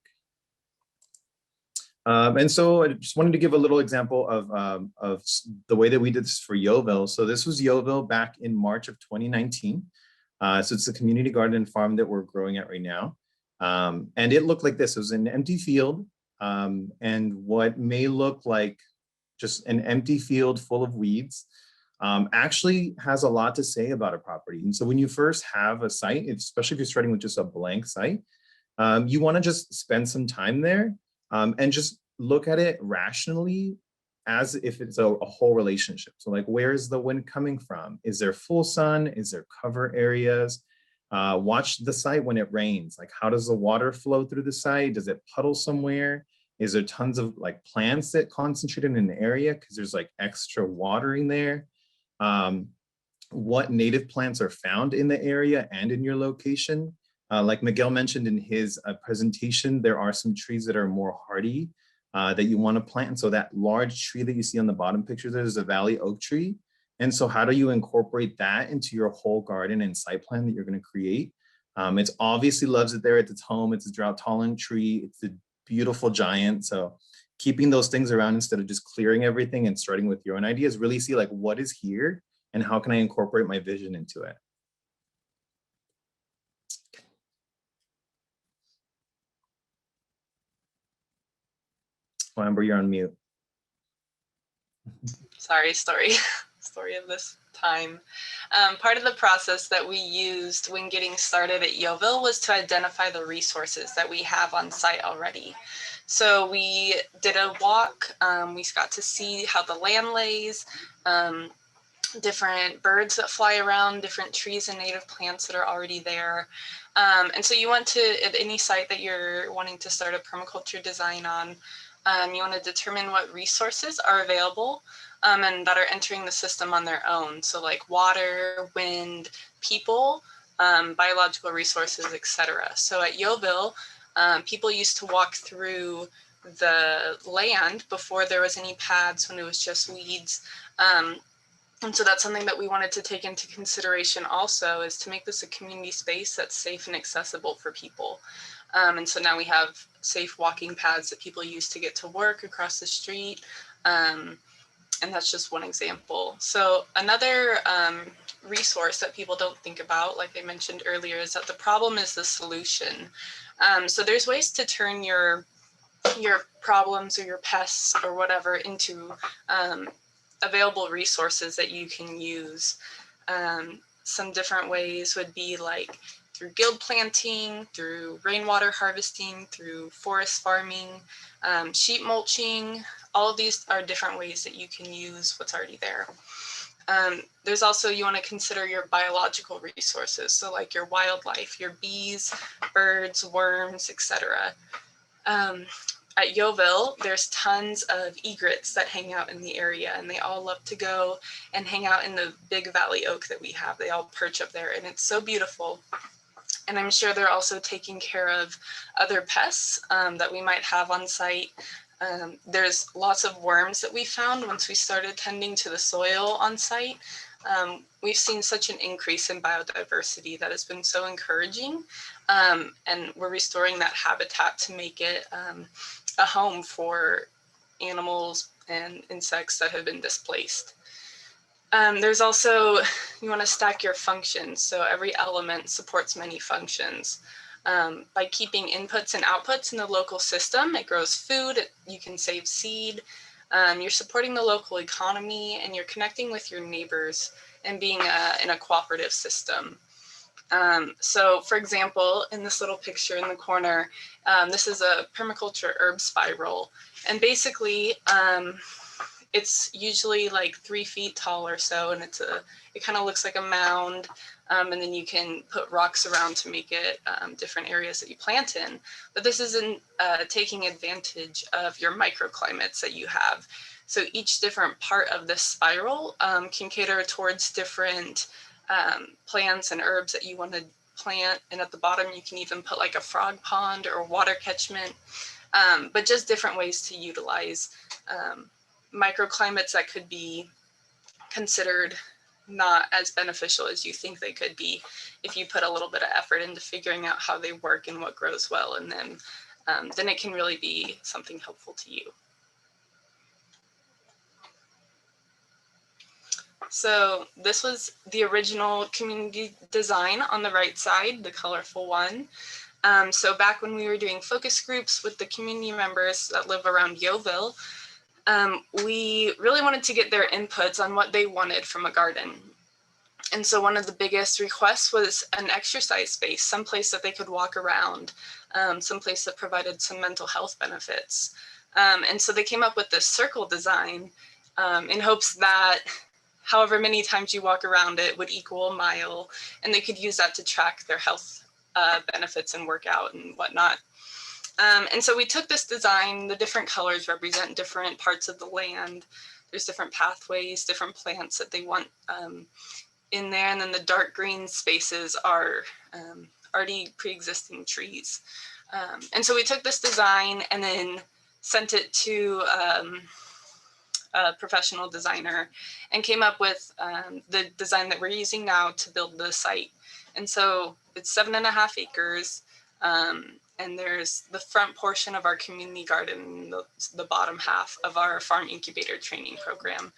And so I just wanted to give a little example of the way that we did this for Yeovil. So this was Yeovil back in March of 2019. So it's a community garden and farm that we're growing at right now. And it looked like this. It was an empty field. And what may look like just an empty field full of weeds actually has a lot to say about a property. And so when you first have a site, especially if you're starting with just a blank site, you want to just spend some time there. And just look at it rationally as if it's a whole relationship. So like, where is the wind coming from? Is there full sun? Is there cover areas? Watch the site when it rains. Like, how does the water flow through the site? Does it puddle somewhere? Is there tons of like plants that concentrate in an area because there's like extra watering there? What native plants are found in the area and in your location? Like Miguel mentioned in his presentation, there are some trees that are more hardy that you want to plant. And so that large tree that you see on the bottom picture, there's a valley oak tree. And so how do you incorporate that into your whole garden and site plan that you're going to create? It obviously loves it there at its home. It's a drought tolerant tree. It's a beautiful giant. So keeping those things around instead of just clearing everything and starting with your own ideas, really see like what is here and how can I incorporate my vision into it? Oh, Amber, you're on mute. Sorry. story of this time. Part of the process that we used when getting started at Yeovil was to identify the resources that we have on site already. So we did a walk, we got to see how the land lays, different birds that fly around, different trees and native plants that are already there. And so you want to, at any site that you're wanting to start a permaculture design on, you want to determine what resources are available and that are entering the system on their own. So like water, wind, people, biological resources, etc. So at Yeovil, people used to walk through the land before there was any pads, when it was just weeds. And so that's something that we wanted to take into consideration also, is to make this a community space that's safe and accessible for people. And so now we have safe walking paths that people use to get to work across the street. And that's just one example. So another resource that people don't think about, like I mentioned earlier, is that the problem is the solution. So there's ways to turn your problems or your pests or whatever into available resources that you can use. Some different ways would be like through guild planting, through rainwater harvesting, through forest farming, sheep mulching. All of these are different ways that you can use what's already there. There's also, you want to consider your biological resources. So like your wildlife, your bees, birds, worms, etc. At Yeovil, there's tons of egrets that hang out in the area, and they all love to go and hang out in the big valley oak that we have. They all perch up there, and it's so beautiful. And I'm sure they're also taking care of other pests that we might have on site. There's lots of worms that we found once we started tending to the soil on site. We've seen such an increase in biodiversity that has been so encouraging. And we're restoring that habitat to make it a home for animals and insects that have been displaced. There's also, you want to stack your functions. So every element supports many functions. By keeping inputs and outputs in the local system, it grows food, you can save seed, you're supporting the local economy, and you're connecting with your neighbors and being in a cooperative system. So for example, in this little picture in the corner, this is a permaculture herb spiral. And basically, it's usually like 3 feet tall or so, and it kind of looks like a mound. And then you can put rocks around to make it different areas that you plant in. But this isn't taking advantage of your microclimates that you have. So each different part of this spiral can cater towards different plants and herbs that you want to plant. And at the bottom, you can even put like a frog pond or water catchment, but just different ways to utilize microclimates that could be considered not as beneficial as you think they could be if you put a little bit of effort into figuring out how they work and what grows well, and then it can really be something helpful to you. So this was the original community design on the right side, the colorful one. So back when we were doing focus groups with the community members that live around Yeovil, we really wanted to get their inputs on what they wanted from a garden. And so one of the biggest requests was an exercise space, someplace that they could walk around, someplace that provided some mental health benefits. And so they came up with this circle design in hopes that however many times you walk around it would equal a mile, and they could use that to track their health benefits and workout and whatnot. And so we took this design, the different colors represent different parts of the land. There's different pathways, different plants that they want in there. And then the dark green spaces are already pre-existing trees. And so we took this design and then sent it to a professional designer and came up with the design that we're using now to build the site. And so it's 7.5 acres. And there's the front portion of our community garden, the bottom half of our farm incubator training program.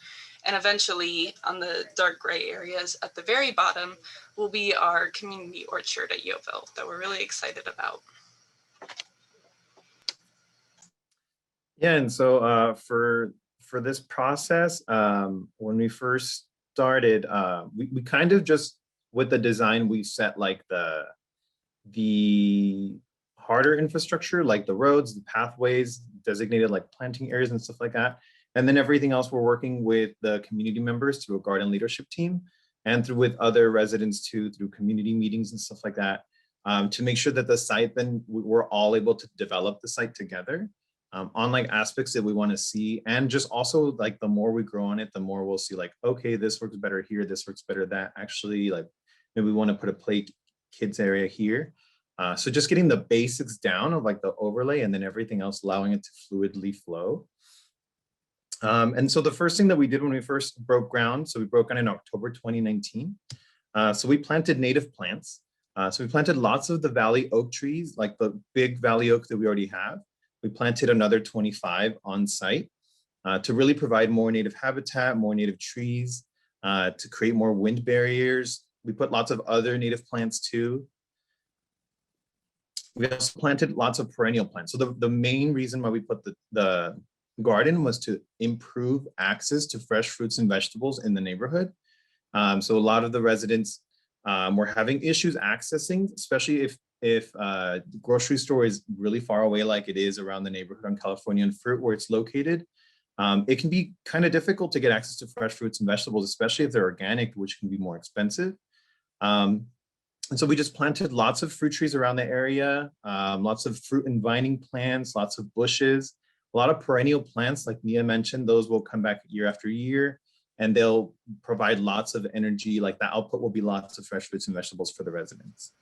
And eventually on the dark gray areas at the very bottom will be our community orchard at Yeovil that we're really excited about. Yeah, and so for this process, when we first started, we kind of just, with the design, we set like the harder infrastructure, like the roads, the pathways, designated like planting areas and stuff like that. And then everything else, we're working with the community members through a garden leadership team and through with other residents too, through community meetings and stuff like that, to make sure that the site, then we're all able to develop the site together on like aspects that we want to see. And just also like the more we grow on it, the more we'll see like, okay, this works better here, this works better that. Actually, like maybe we want to put a play kids area here. So just getting the basics down of like the overlay and then everything else, allowing it to fluidly flow. And so the first thing that we did when we first broke ground, so we broke ground in October 2019. So we planted native plants. So we planted lots of the valley oak trees, like the big valley oak that we already have. We planted another 25 on site to really provide more native habitat, more native trees, to create more wind barriers. We put lots of other native plants too. We also planted lots of perennial plants. So the main reason why we put the garden was to improve access to fresh fruits and vegetables in the neighborhood. So a lot of the residents were having issues accessing, especially if the grocery store is really far away, like it is around the neighborhood on California and Fruit where it's located. It can be kind of difficult to get access to fresh fruits and vegetables, especially if they're organic, which can be more expensive. And so we just planted lots of fruit trees around the area, lots of fruit and vining plants, lots of bushes, a lot of perennial plants, like Nia mentioned, those will come back year after year, and they'll provide lots of energy. Like the output will be lots of fresh fruits and vegetables for the residents.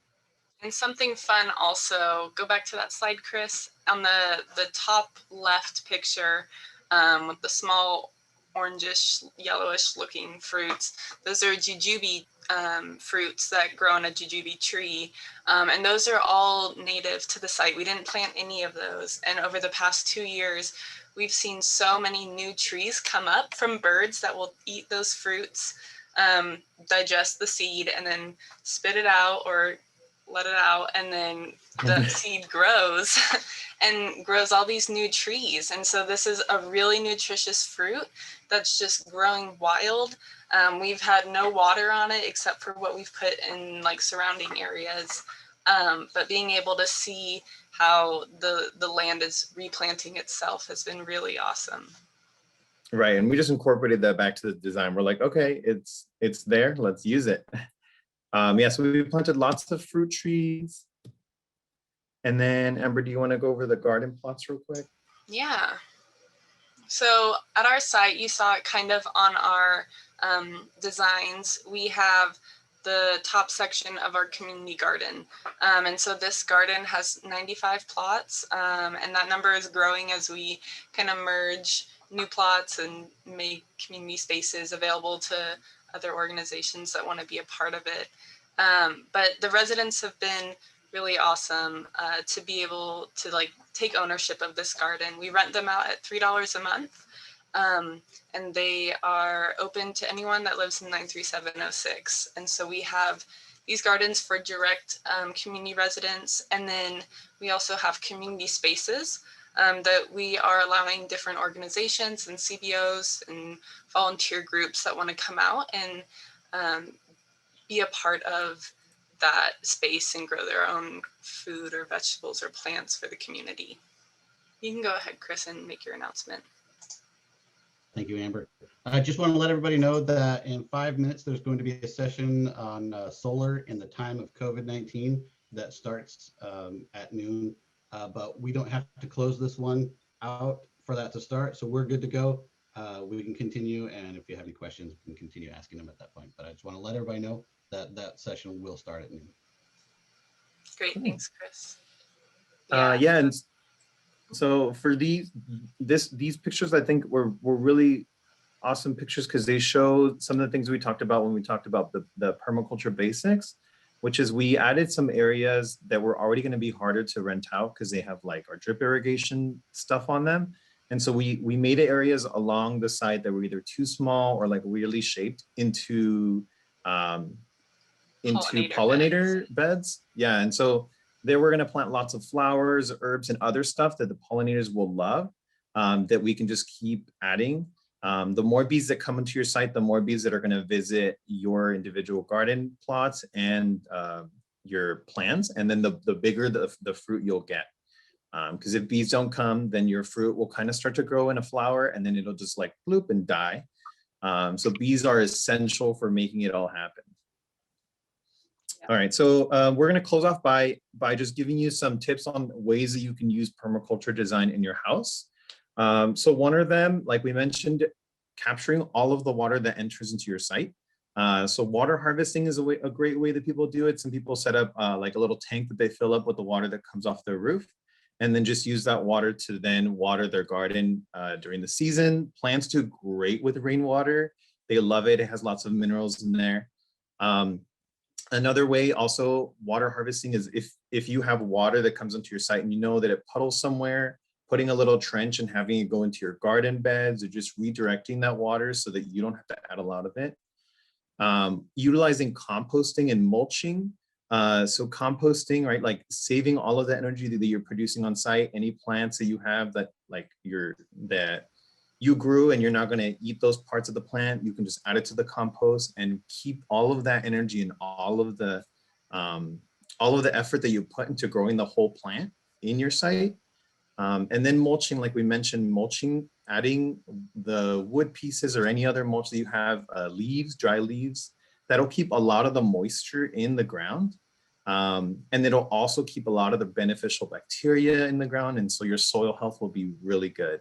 And something fun also, go back to that slide, Chris, on the top left picture with the small orangish, yellowish looking fruits. Those are jujube fruits that grow on a jujube tree. And those are all native to the site. We didn't plant any of those. And over the past 2 years, we've seen so many new trees come up from birds that will eat those fruits, digest the seed, and then spit it out or let it out, and then the seed grows and grows all these new trees. And so this is a really nutritious fruit that's just growing wild. We've had no water on it except for what we've put in like surrounding areas. But being able to see how the land is replanting itself has been really awesome. Right, and we just incorporated that back to the design. We're like, okay, it's there, let's use it. Yeah, so we planted lots of fruit trees. And then Amber, do you want to go over the garden plots real quick? Yeah. So at our site, you saw it kind of on our designs. We have the top section of our community garden. And so this garden has 95 plots, and that number is growing as we kind of merge new plots and make community spaces available to other organizations that want to be a part of it. But the residents have been really awesome to be able to like take ownership of this garden. We rent them out at $3 a month, and they are open to anyone that lives in 93706. And so we have these gardens for direct community residents, and then we also have community spaces that we are allowing different organizations and CBOs and volunteer groups that want to come out and be a part of that space and grow their own food or vegetables or plants for the community. You can go ahead, Chris, and make your announcement. Thank you, Amber. I just want to let everybody know that in 5 minutes, there's going to be a session on solar in the time of COVID-19 that starts at noon. But we don't have to close this one out for that to start. So we're good to go. We can continue. And if you have any questions, we can continue asking them at that point. But I just want to let everybody know that that session will start at noon. Great, thanks, Chris. Yeah, and so for these pictures, I think were really awesome pictures because they show some of the things we talked about when we talked about the permaculture basics, which is we added some areas that were already going to be harder to rent out because they have like our drip irrigation stuff on them. And so we made areas along the side that were either too small or like weirdly shaped into pollinator beds. Yeah, and so there we're going to plant lots of flowers, herbs, and other stuff that the pollinators will love, that we can just keep adding. The more bees that come into your site, the more bees that are going to visit your individual garden plots and your plants, and then the bigger the fruit you'll get. Because if bees don't come, then your fruit will kind of start to grow in a flower, and then it'll just like bloop and die. So bees are essential for making it all happen. All right, so we're going to close off by just giving you some tips on ways that you can use permaculture design in your house. So one of them, like we mentioned, capturing all of the water that enters into your site. So water harvesting is a great way that people do it. Some people set up like a little tank that they fill up with the water that comes off their roof, and then just use that water to then water their garden during the season. Plants do great with rainwater. They love it. It has lots of minerals in there. Another way also water harvesting is if you have water that comes into your site and you know that it puddles somewhere, putting a little trench and having it go into your garden beds, or just redirecting that water so that you don't have to add a lot of it. Utilizing composting and mulching. So composting, right, like saving all of the energy that you're producing on site. Any plants that you have that like that you grew and you're not going to eat those parts of the plant, you can just add it to the compost and keep all of that energy and all of the effort that you put into growing the whole plant in your site. And then mulching, like we mentioned, mulching, adding the wood pieces or any other mulch that you have, leaves, dry leaves, that'll keep a lot of the moisture in the ground. And it'll also keep a lot of the beneficial bacteria in the ground. And so your soil health will be really good.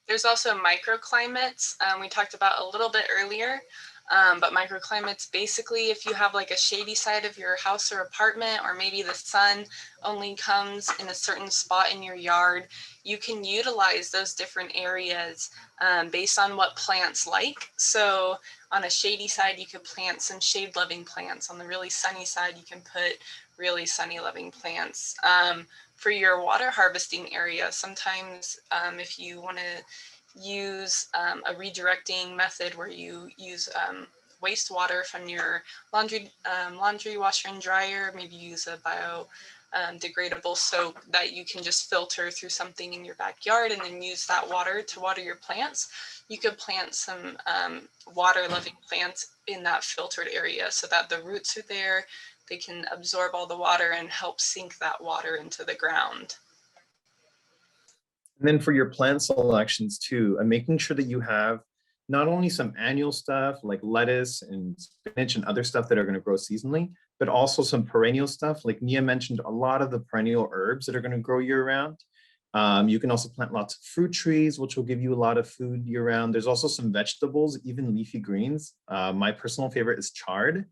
There's also microclimates. We talked about a little bit earlier, but microclimates, basically, if you have like a shady side of your house or apartment, or maybe the sun only comes in a certain spot in your yard, you can utilize those different areas based on what plants like. So on a shady side, you could plant some shade-loving plants. On the really sunny side, you can put really sunny-loving plants. For your water harvesting area, sometimes if you want to use a redirecting method where you use wastewater from your laundry washer and dryer, maybe use a biodegradable soap that you can just filter through something in your backyard and then use that water to water your plants. You could plant some water-loving plants in that filtered area so that the roots are there. They can absorb all the water and help sink that water into the ground. And then for your plant selections too, and making sure that you have not only some annual stuff like lettuce and spinach and other stuff that are going to grow seasonally, but also some perennial stuff. Like Nia mentioned, a lot of the perennial herbs that are going to grow year round. You can also plant lots of fruit trees, which will give you a lot of food year round. There's also some vegetables, even leafy greens. My personal favorite is chard.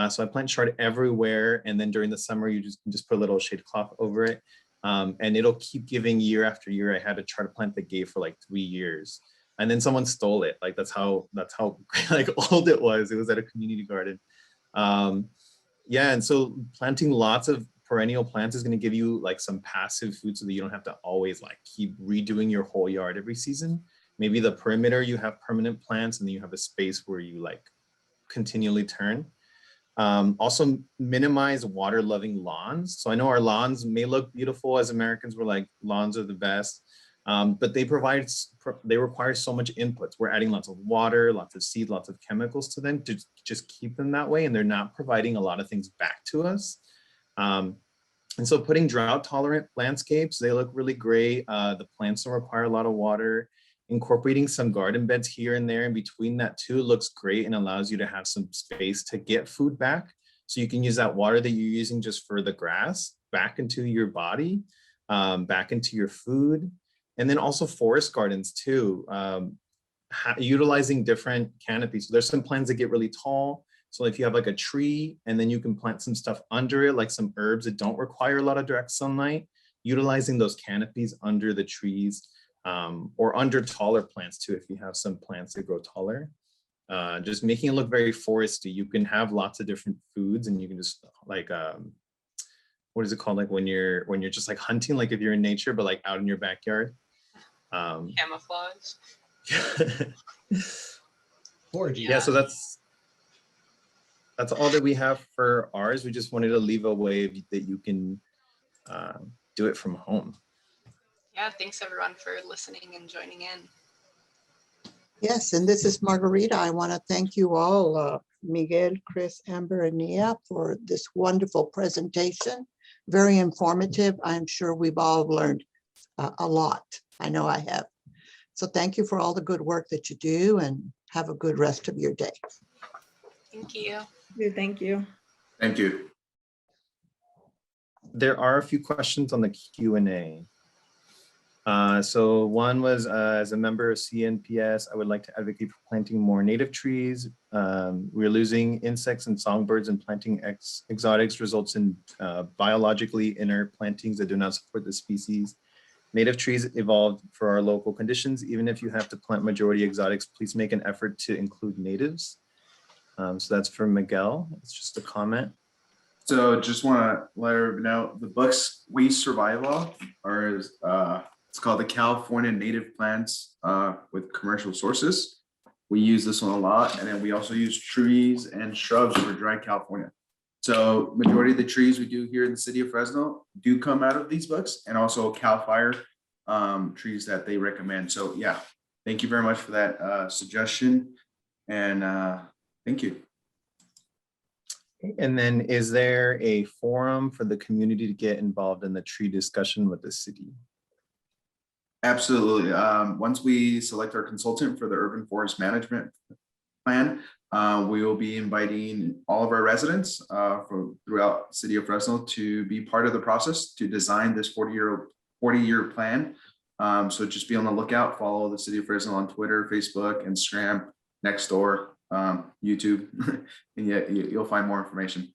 So I plant chard everywhere. And then during the summer, you just put a little shade cloth over it. And it'll keep giving year after year. I had a chard plant that gave for like 3 years. And then someone stole it. Like that's how like old it was. It was at a community garden. Yeah, and so planting lots of perennial plants is going to give you like some passive food so that you don't have to always like keep redoing your whole yard every season. Maybe the perimeter you have permanent plants, and then you have a space where you like continually turn. Also minimize water loving lawns. So I know our lawns may look beautiful as Americans, we're like lawns are the best, but they require so much inputs. We're adding lots of water, lots of seed, lots of chemicals to them to just keep them that way. And they're not providing a lot of things back to us. And so putting drought tolerant landscapes, they look really great. The plants don't require a lot of water. Incorporating some garden beds here and there in between that too looks great and allows you to have some space to get food back. So you can use that water that you're using just for the grass back into your body, back into your food. And then also forest gardens too, utilizing different canopies. So there's some plants that get really tall. So if you have like a tree and then you can plant some stuff under it, like some herbs that don't require a lot of direct sunlight, utilizing those canopies under the trees. Or under taller plants too, if you have some plants that grow taller. Just making it look very foresty. You can have lots of different foods, and you can just like, what is it called? Like when you're just like hunting, like if you're in nature, but like out in your backyard. Camouflage. Foraging. Yeah, so that's all that we have for ours. We just wanted to leave a way that you can do it from home. Yeah, thanks everyone for listening and joining in. Yes, and this is Margarita. I want to thank you all, Miguel, Chris, Amber, and Nia, for this wonderful presentation. Very informative. I'm sure we've all learned a lot. I know I have. So thank you for all the good work that you do, and have a good rest of your day. Thank you. Thank you. Thank you. There are a few questions on the Q&A. So one was, as a member of CNPS, I would like to advocate for planting more native trees. We're losing insects and songbirds, and planting exotics results in biologically inert plantings that do not support the species. Native trees evolved for our local conditions. Even if you have to plant majority exotics, please make an effort to include natives. So that's for Miguel. It's just a comment. So just want to let everyone know the books we survive off are it's called the California Native Plants with Commercial Sources. We use this one a lot, and then we also use trees and shrubs for dry California. So majority of the trees we do here in the city of Fresno do come out of these books, and also Cal Fire trees that they recommend. So yeah, thank you very much for that suggestion, and thank you. And then is there a forum for the community to get involved in the tree discussion with the city? Absolutely. Once we select our consultant for the urban forest management plan, we will be inviting all of our residents from throughout the city of Fresno to be part of the process to design this 40-year plan. So just be on the lookout, follow the city of Fresno on Twitter, Facebook, Instagram, Nextdoor, YouTube, and you'll find more information.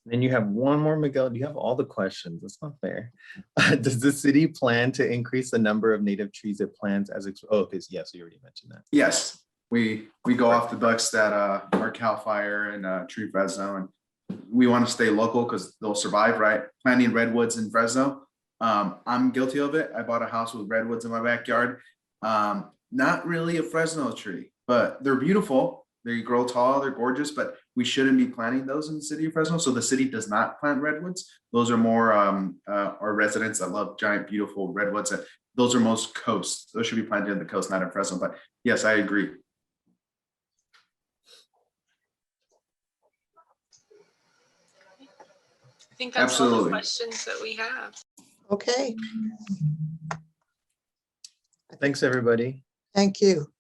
Then you have one more, Miguel. Do you have all the questions? That's not fair. Does the city plan to increase the number of native trees it plants as oh, because yes, you already mentioned that. Yes, we go off the books that are Cal Fire and Tree Fresno, and we want to stay local because they'll survive, right? Planting redwoods in Fresno. I'm guilty of it. I bought a house with redwoods in my backyard. Not really a Fresno tree, but they're beautiful. They grow tall, they're gorgeous, but we shouldn't be planting those in the city of Fresno. So the city does not plant redwoods. Those are more our residents that love giant, beautiful redwoods. Those are most coast. Those should be planted in the coast, not in Fresno. But yes, I agree. I think that's all the Absolutely. questions that we have. Okay, Thanks, everybody. thank you.